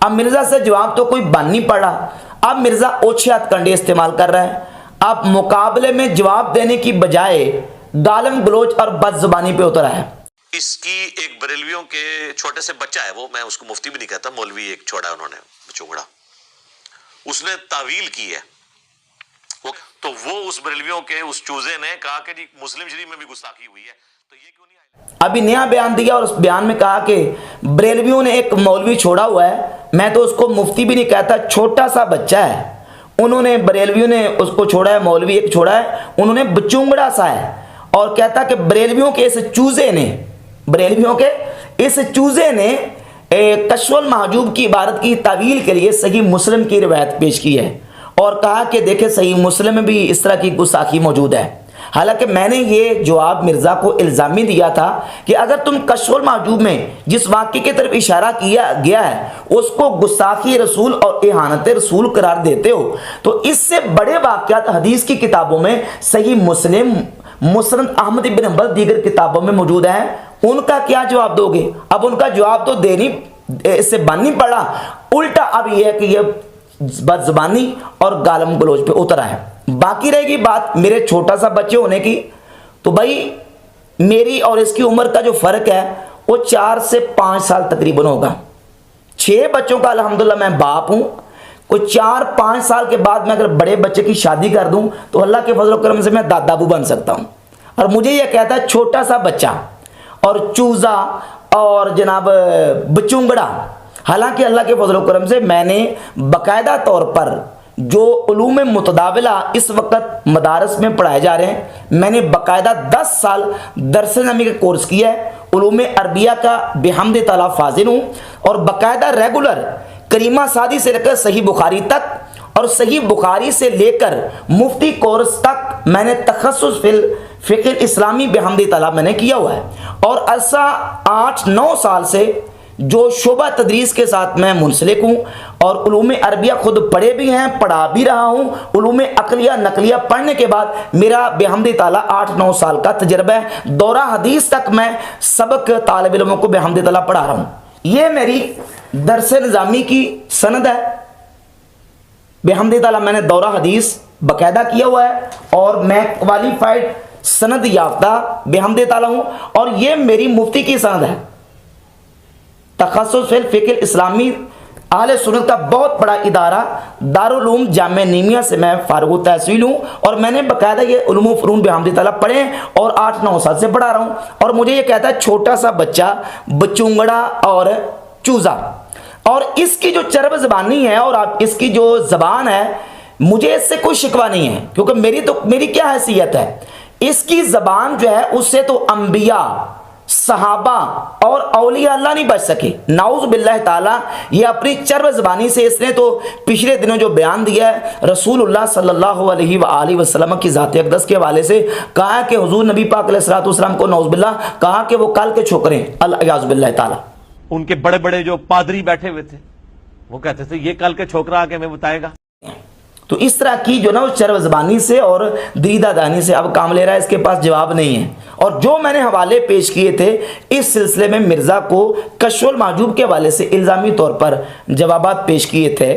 اب مرزا سے جواب تو کوئی بن نہیں پڑا. اب مرزا اوچھے ہتھ کنڈے استعمال کر رہا ہے. اب مقابلے میں جواب دینے کی بجائے گالم گلوچ اور بد زبانی پہ اترا ہے. اس کی ایک بریلویوں کے چھوٹے سے بچہ ہے، وہ میں اس کو مفتی بھی نہیں کہتا، مولوی ایک چھوڑا ہے انہوں نے چونگڑا، اس نے تعویل کی ہے. تو وہ اس بریلویوں کے اس چوزے نے کہا کہ جی مسلم شریف میں بھی گستاخی ہوئی ہے، تو یہ کیوں نہیں آئے؟ ابھی نیا بیان دیا اور اس بیان میں کہا کہ بریلویوں نے ایک مولوی چھوڑا ہوا ہے، میں تو اس کو مفتی بھی نہیں کہتا، چھوٹا سا بچہ ہے. انہوں نے بریلویوں نے اس کو چھوڑا ہے، مولوی ایک چھوڑا ہے، انہوں نے بچونگڑا سا ہے. اور کہتا کہ بریلویوں کے اس چوزے نے، بریلویوں کے اس چوزے نے کشف المحجوب کی عبارت کی تعویل کے لیے صحیح مسلم کی روایت پیش کی ہے اور کہا کہ دیکھیں صحیح مسلم میں بھی اس طرح کی گستاخی موجود ہے. حالانکہ میں نے یہ جواب مرزا کو الزامی دیا تھا کہ اگر تم کشف المحجوب میں جس واقعے کی طرف اشارہ کیا گیا ہے اس کو گستاخی رسول اور اہانت رسول قرار دیتے ہو تو اس سے بڑے واقعات حدیث کی کتابوں میں صحیح مسلم، مسند احمد بن حنبل دیگر کتابوں میں موجود ہیں. ان کا کیا جواب دو گے؟ اب ان کا جواب تو دینی اس سے بن نہیں پڑا، الٹا اب یہ ہے کہ یہ بد زبانی اور گالم گلوچ پہ اترا ہے. باقی رہے گی بات میرے چھوٹا سا بچے ہونے کی، تو بھائی میری اور اس کی عمر کا جو فرق ہے وہ 4 سے 5 سال تقریباً ہوگا. 6 بچوں کا الحمدللہ میں باپ ہوں. کوئی 4-5 سال کے بعد میں اگر بڑے بچے کی شادی کر دوں تو اللہ کے فضل و کرم سے میں دادا ابو بن سکتا ہوں. اور مجھے یہ کہتا ہے چھوٹا سا بچہ اور چوزا اور جناب بچونگڑا. حالانکہ اللہ کے فضل و کرم سے میں نے باقاعدہ طور پر جو علوم متداولہ اس وقت مدارس میں پڑھائے جا رہے ہیں، میں نے باقاعدہ 10 سال درس نامی کا کورس کیا ہے. علوم عربیہ کا بحمد تعالیٰ فاضل ہوں اور باقاعدہ ریگولر کریمہ سادی سے لے کر صحیح بخاری تک اور صحیح بخاری سے لے کر مفتی کورس تک میں نے تخصص فقہ اسلامی بحمد تعالیٰ میں نے کیا ہوا ہے. اور عرصہ 8-9 سال سے جو شعبہ تدریس کے ساتھ میں منسلک ہوں اور علوم عربیہ خود پڑھے بھی ہیں، پڑھا بھی رہا ہوں. علوم عقلیہ نقلیہ پڑھنے کے بعد میرا بحمد تعالیٰ 8-9 سال کا تجربہ ہے. دورہ حدیث تک میں سبق طالب علموں کو بحمد تعالیٰ پڑھا رہا ہوں. یہ میری درس نظامی کی سند ہے. بحمد تعالیٰ میں نے دورہ حدیث باقاعدہ کیا ہوا ہے اور میں کوالیفائڈ سند یافتہ بحمد تعالیٰ ہوں. اور یہ میری مفتی کی سند ہے. تخصص فقہ اسلامی اہل سنت کا بہت بڑا ادارہ دارالعلوم جامعہ نیمیہ سے میں فارغ التحصیل ہوں اور میں نے باقاعدہ یہ علوم و فنون بحمد تعالیٰ پڑھے اور 8-9 سال سے پڑھا رہا ہوں. اور مجھے یہ کہتا ہے چھوٹا سا بچہ بچونگڑا اور چوزا. اور اس کی جو چرب زبانی ہے اور اس کی جو زبان ہے مجھے اس سے کوئی شکوہ نہیں ہے، کیونکہ میری کیا حیثیت ہے. اس کی زبان جو ہے اس سے تو انبیاء، صحابہ اور اولیاء اللہ نہیں بچ سکے. نعوذ باللہ تعالیٰ. یہ اپنی چرب زبانی سے اس نے تو پچھلے دنوں جو بیان دیا ہے رسول اللہ صلی اللہ علیہ وآلہ وسلم کی ذات اقدس کے حوالے سے کہا کہ حضور نبی پاک علیہ الصلوۃ والسلام کو نعوذ باللہ کہا کہ وہ کل کے چھوکرے الیاذ باللہ تعالیٰ. ان کے بڑے بڑے جو پادری بیٹھے ہوئے تھے وہ کہتے تھے یہ کل کے چھوکرا آگے ہمیں بتائے گا. تو اس طرح کی جو نا چرب زبانی سے اور دریدہ دانی سے اب کام لے رہا ہے، اس کے پاس جواب نہیں ہے. اور جو میں نے حوالے پیش کیے تھے اس سلسلے میں مرزا کو کشف المحجوب کے حوالے سے الزامی طور پر جوابات پیش کیے تھے.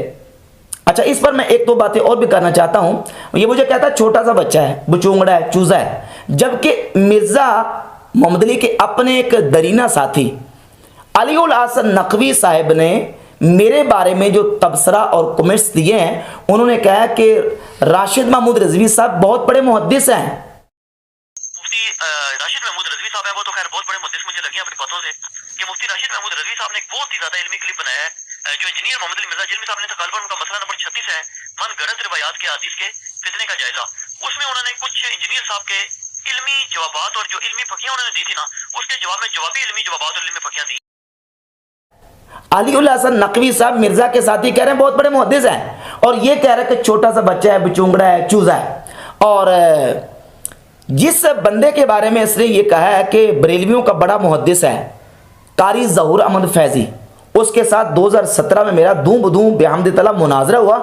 اچھا اس پر میں 1-2 باتیں اور بھی کرنا چاہتا ہوں. یہ مجھے کہتا ہے چھوٹا سا بچہ ہے، بچونگڑا ہے، چوزا ہے، جبکہ مرزا محمد علی کے اپنے ایک درینہ ساتھی علی الحسن نقوی صاحب نے میرے بارے میں جو تبصرہ اور کمنٹس دیے ہیں انہوں نے کہا کہ راشد محمود رضوی صاحب بہت بڑے محدث ہیں. مفتی راشد محمود رضوی صاحب ہے وہ تو خیر بہت بڑے محدث مجھے لگے اپنی باتوں سے کہ مفتی راشد محمود رضوی صاحب نے ایک بہت ہی زیادہ علمی کلپ بنایا ہے جو انجینئر محمد علی مرزا جلمی صاحب نے تقال پر ان کا مسئلہ نمبر 36 ہے من گھڑت روایات کے حدیث کے فتنے کا جائزہ. اس میں انہوں نے کچھ انجینئر صاحب کے علمی جوابات اور جو علمی پھکیاں انہوں نے دی تھی نا اس کے جواب میں جوابی علمی جوابات اور علمی پھکیاں دی. علی الحسن نقوی صاحب مرزا کے ساتھی کہہ رہے ہیں بہت بڑے محدث ہیں اور یہ کہہ رہے ہیں کہ چھوٹا سا بچہ ہے، بچونگڑا ہے، چوزا ہے. اور جس بندے کے بارے میں اس نے یہ کہا ہے کہ بریلویوں کا بڑا محدث ہے قاری ظہور احمد فیضی، اس کے ساتھ 2017 میں میرا دوں بدوں بحمد تعالیٰ مناظرہ ہوا.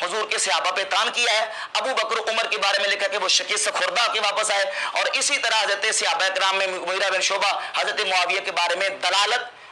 حضور کے صحابہ پہ تان کیا ہے. ابو بکر عمر کے بارے میں لکھا کہ وہ شکیل سے خوردہ کے واپس آئے اور اسی طرح حضرت صحابہ کرام میں مغیرہ بن شعبہ، حضرت معاویہ کے بارے میں دلالت